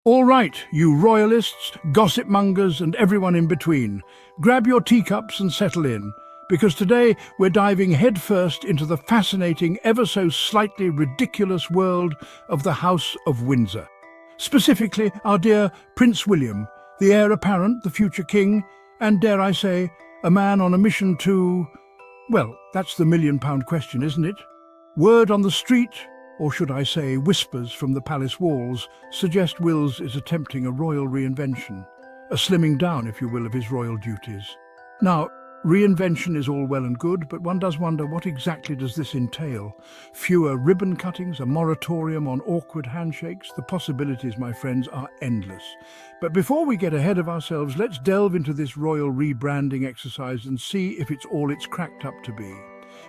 All right, you royalists, gossip mongers, and everyone in between, grab your teacups and settle in, because today we're diving headfirst into the fascinating, ever so slightly ridiculous world of the House of Windsor. Specifically, our dear Prince William, the heir apparent, the future king, and dare I say, a man on a mission to... well, that's the million-pound question, isn't it? Word on the street, or should I say whispers from the palace walls, suggest Wills is attempting a royal reinvention, a slimming down, if you will, of his royal duties. Now, reinvention is all well and good, but one does wonder what exactly does this entail? Fewer ribbon cuttings, a moratorium on awkward handshakes? The possibilities, my friends, are endless. But before we get ahead of ourselves, let's delve into this royal rebranding exercise and see if it's all it's cracked up to be.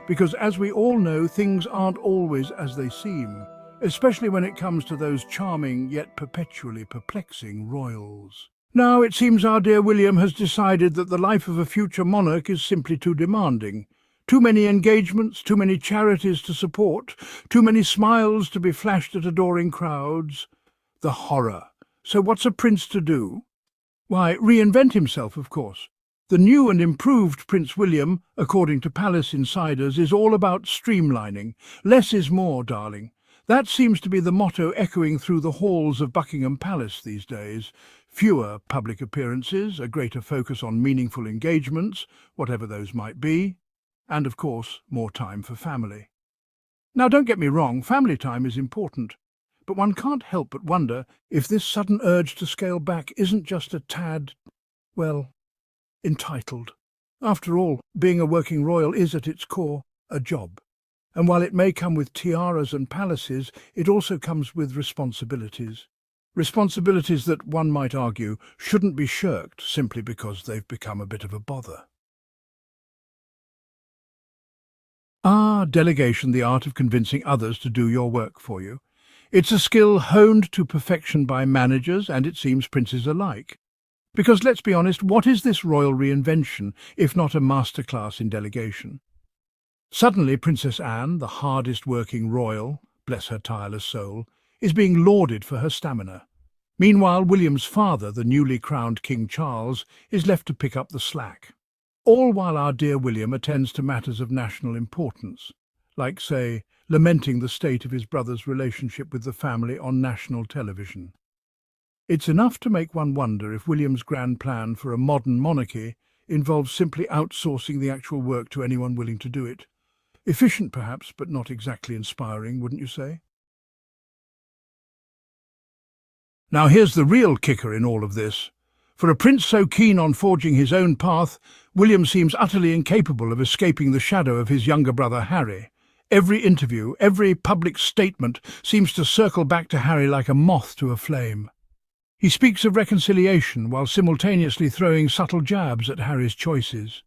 Because as we all know, things aren't always as they seem, especially when it comes to those charming yet perpetually perplexing royals. Now, it seems our dear William has decided that the life of a future monarch is simply too demanding. Too many engagements, too many charities to support, too many smiles to be flashed at adoring crowds. The horror. So what's a prince to do? Why, reinvent himself, of course. The new and improved Prince William, according to palace insiders, is all about streamlining. Less is more, darling. That seems to be the motto echoing through the halls of Buckingham Palace these days. Fewer public appearances, a greater focus on meaningful engagements, whatever those might be, and, of course, more time for family. Now, don't get me wrong, family time is important, but one can't help but wonder if this sudden urge to scale back isn't just a tad, well, entitled. After all, being a working royal is at its core a job. And while it may come with tiaras and palaces, it also comes with responsibilities. Responsibilities that, one might argue, shouldn't be shirked simply because they've become a bit of a bother. Delegation, the art of convincing others to do your work for you. It's a skill honed to perfection by managers and, it seems, princes alike. Because let's be honest, what is this royal reinvention, if not a masterclass in delegation? Suddenly, Princess Anne, the hardest-working royal, bless her tireless soul, is being lauded for her stamina. Meanwhile, William's father, the newly crowned King Charles, is left to pick up the slack. All while our dear William attends to matters of national importance, like, say, lamenting the state of his brother's relationship with the family on national television. It's enough to make one wonder if William's grand plan for a modern monarchy involves simply outsourcing the actual work to anyone willing to do it. Efficient, perhaps, but not exactly inspiring, wouldn't you say? Now here's the real kicker in all of this. For a prince so keen on forging his own path, William seems utterly incapable of escaping the shadow of his younger brother Harry. Every interview, every public statement seems to circle back to Harry like a moth to a flame. He speaks of reconciliation while simultaneously throwing subtle jabs at Harry's choices.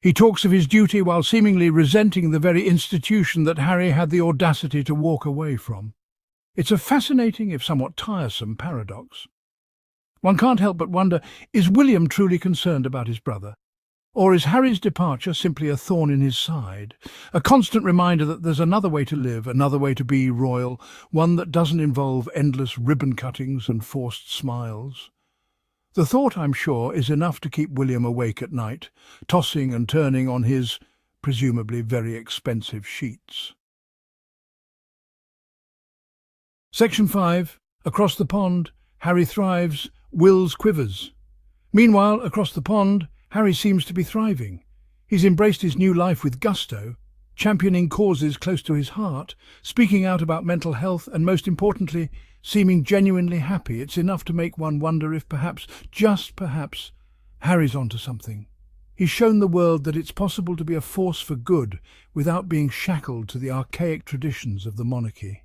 He talks of his duty while seemingly resenting the very institution that Harry had the audacity to walk away from. It's a fascinating, if somewhat tiresome, paradox. One can't help but wonder, is William truly concerned about his brother? Or is Harry's departure simply a thorn in his side, a constant reminder that there's another way to live, another way to be royal, one that doesn't involve endless ribbon cuttings and forced smiles? The thought, I'm sure, is enough to keep William awake at night, tossing and turning on his, presumably very expensive sheets. Section 5. Across the pond, Harry thrives, Wills quivers. Meanwhile, across the pond, Harry seems to be thriving. He's embraced his new life with gusto, championing causes close to his heart, speaking out about mental health and, most importantly, seeming genuinely happy. It's enough to make one wonder if perhaps, just perhaps, Harry's onto something. He's shown the world that it's possible to be a force for good without being shackled to the archaic traditions of the monarchy.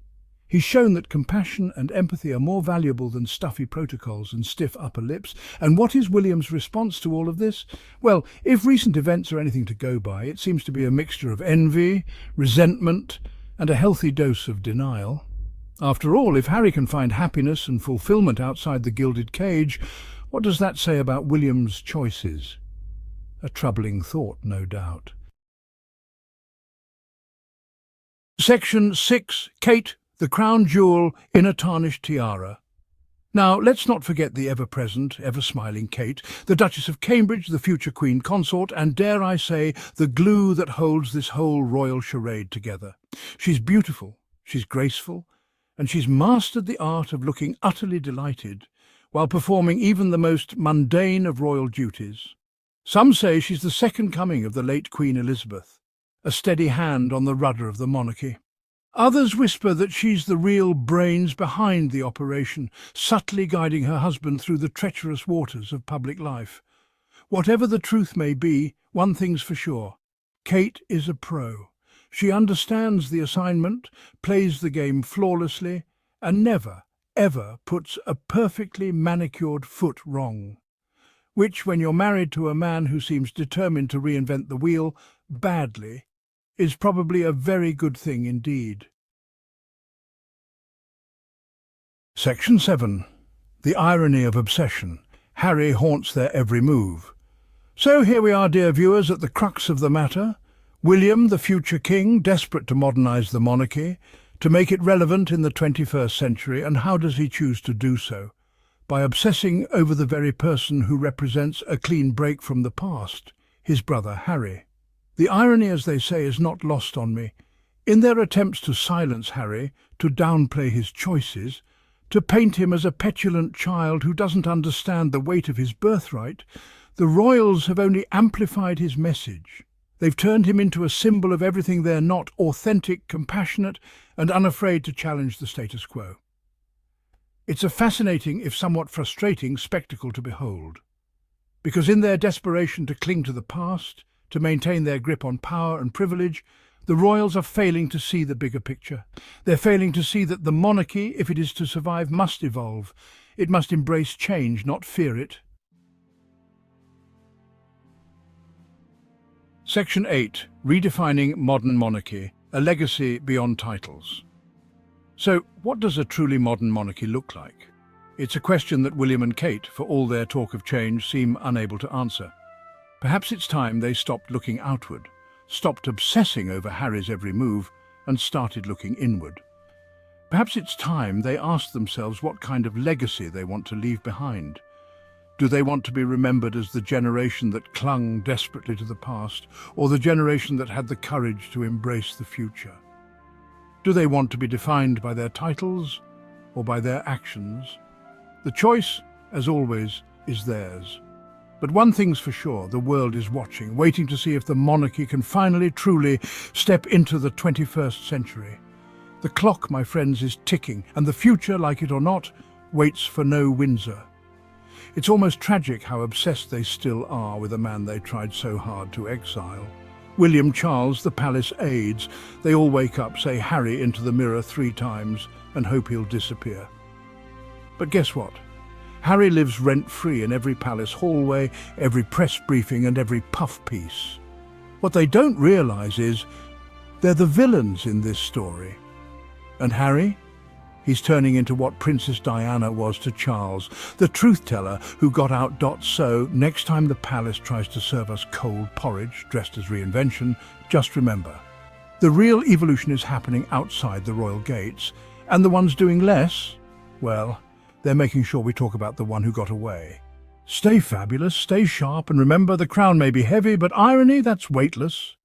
He's shown that compassion and empathy are more valuable than stuffy protocols and stiff upper lips. And what is William's response to all of this? Well, if recent events are anything to go by, it seems to be a mixture of envy, resentment, and a healthy dose of denial. After all, if Harry can find happiness and fulfillment outside the gilded cage, what does that say about William's choices? A troubling thought, no doubt. Section 6. Kate, the crown jewel in a tarnished tiara. Now, let's not forget the ever-present, ever-smiling Kate, the Duchess of Cambridge, the future Queen Consort, and dare I say, the glue that holds this whole royal charade together. She's beautiful, she's graceful, and she's mastered the art of looking utterly delighted while performing even the most mundane of royal duties. Some say she's the second coming of the late Queen Elizabeth, a steady hand on the rudder of the monarchy. Others whisper that she's the real brains behind the operation, subtly guiding her husband through the treacherous waters of public life. Whatever the truth may be, one thing's for sure. Kate is a pro. She understands the assignment, plays the game flawlessly, and never, ever puts a perfectly manicured foot wrong. Which, when you're married to a man who seems determined to reinvent the wheel, badly, is probably a very good thing indeed. Section 7. The irony of obsession. Harry haunts their every move. So here we are, dear viewers, at the crux of the matter. William, the future king, desperate to modernise the monarchy, to make it relevant in the 21st century, and how does he choose to do so? By obsessing over the very person who represents a clean break from the past, his brother Harry. The irony, as they say, is not lost on me. In their attempts to silence Harry, to downplay his choices, to paint him as a petulant child who doesn't understand the weight of his birthright, the royals have only amplified his message. They've turned him into a symbol of everything they're not: authentic, compassionate, and unafraid to challenge the status quo. It's a fascinating, if somewhat frustrating, spectacle to behold. Because in their desperation to cling to the past, to maintain their grip on power and privilege, the royals are failing to see the bigger picture. They're failing to see that the monarchy, if it is to survive, must evolve. It must embrace change, not fear it. Section 8. Redefining modern monarchy, a legacy beyond titles. So, what does a truly modern monarchy look like? It's a question that William and Kate, for all their talk of change, seem unable to answer. Perhaps it's time they stopped looking outward, stopped obsessing over Harry's every move, and started looking inward. Perhaps it's time they asked themselves what kind of legacy they want to leave behind. Do they want to be remembered as the generation that clung desperately to the past, or the generation that had the courage to embrace the future? Do they want to be defined by their titles, or by their actions? The choice, as always, is theirs. But one thing's for sure, the world is watching, waiting to see if the monarchy can finally, truly step into the 21st century. The clock, my friends, is ticking, and the future, like it or not, waits for no Windsor. It's almost tragic how obsessed they still are with a man they tried so hard to exile. William, Charles, the palace aides, they all wake up, say Harry into the mirror 3 times, and hope he'll disappear. But guess what? Harry lives rent-free in every palace hallway, every press briefing, and every puff piece. What they don't realise is they're the villains in this story. And Harry? He's turning into what Princess Diana was to Charles, the truth-teller who got out. So, next time the palace tries to serve us cold porridge dressed as Reinvention, just remember, the real evolution is happening outside the royal gates, and the ones doing less, well, they're making sure we talk about the one who got away. Stay fabulous, stay sharp, and remember, the crown may be heavy, but irony, that's weightless.